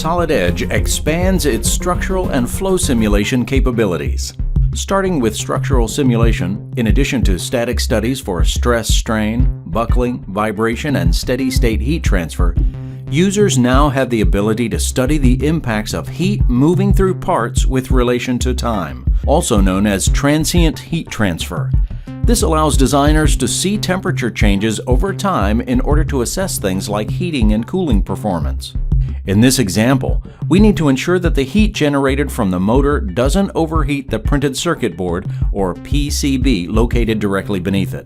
Solid Edge expands its structural and flow simulation capabilities. Starting with structural simulation, in addition to static studies for stress, strain, buckling, vibration, and steady-state heat transfer, users now have the ability to study the impacts of heat moving through parts with relation to time, also known as transient heat transfer. This allows designers to see temperature changes over time in order to assess things like heating and cooling performance. In this example, we need to ensure that the heat generated from the motor doesn't overheat the printed circuit board, or PCB, located directly beneath it.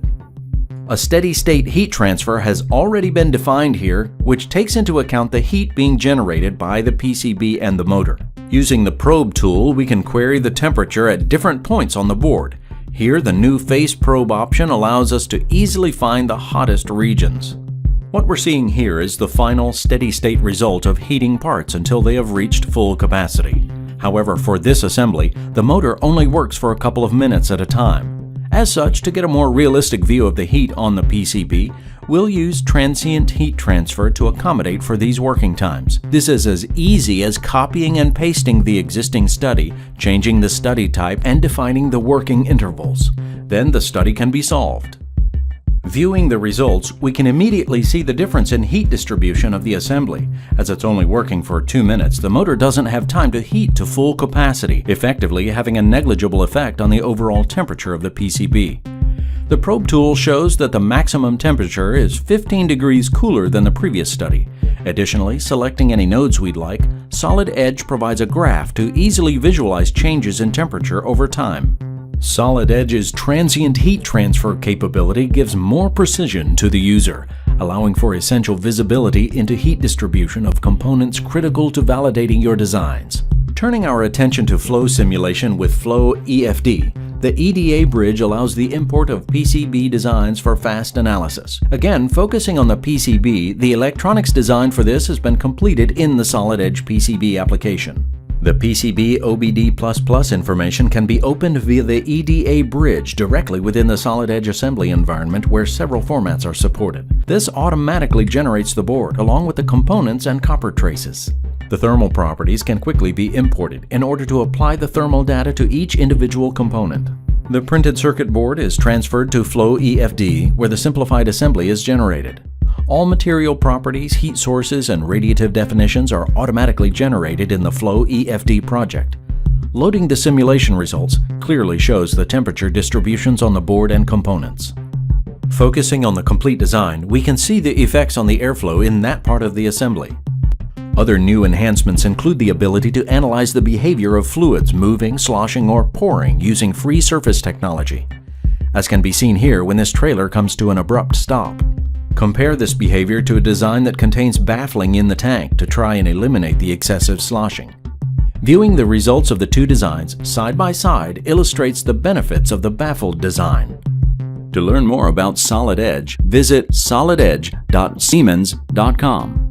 A steady-state heat transfer has already been defined here, which takes into account the heat being generated by the PCB and the motor. Using the probe tool, we can query the temperature at different points on the board. Here, the new face probe option allows us to easily find the hottest regions. What we're seeing here is the final steady-state result of heating parts until they have reached full capacity. However, for this assembly, the motor only works for a couple of minutes at a time. As such, to get a more realistic view of the heat on the PCB, we'll use transient heat transfer to accommodate for these working times. This is as easy as copying and pasting the existing study, changing the study type, and defining the working intervals. Then the study can be solved. Viewing the results, we can immediately see the difference in heat distribution of the assembly. As it's only working for 2 minutes, the motor doesn't have time to heat to full capacity, effectively having a negligible effect on the overall temperature of the PCB. The probe tool shows that the maximum temperature is 15 degrees cooler than the previous study. Additionally, selecting any nodes we'd like, Solid Edge provides a graph to easily visualize changes in temperature over time. Solid Edge's transient heat transfer capability gives more precision to the user, allowing for essential visibility into heat distribution of components critical to validating your designs. Turning our attention to flow simulation with Flow EFD, the EDA bridge allows the import of PCB designs for fast analysis. Again, focusing on the PCB, the electronics design for this has been completed in the Solid Edge PCB application. The PCB OBD++ information can be opened via the EDA bridge directly within the Solid Edge assembly environment, where several formats are supported. This automatically generates the board along with the components and copper traces. The thermal properties can quickly be imported in order to apply the thermal data to each individual component. The printed circuit board is transferred to Flow EFD, where the simplified assembly is generated. All material properties, heat sources, and radiative definitions are automatically generated in the Flow EFD project. Loading the simulation results clearly shows the temperature distributions on the board and components. Focusing on the complete design, we can see the effects on the airflow in that part of the assembly. Other new enhancements include the ability to analyze the behavior of fluids moving, sloshing, or pouring using free surface technology, as can be seen here when this trailer comes to an abrupt stop. Compare this behavior to a design that contains baffling in the tank to try and eliminate the excessive sloshing. Viewing the results of the two designs side by side illustrates the benefits of the baffled design. To learn more about Solid Edge, visit solidedge.siemens.com.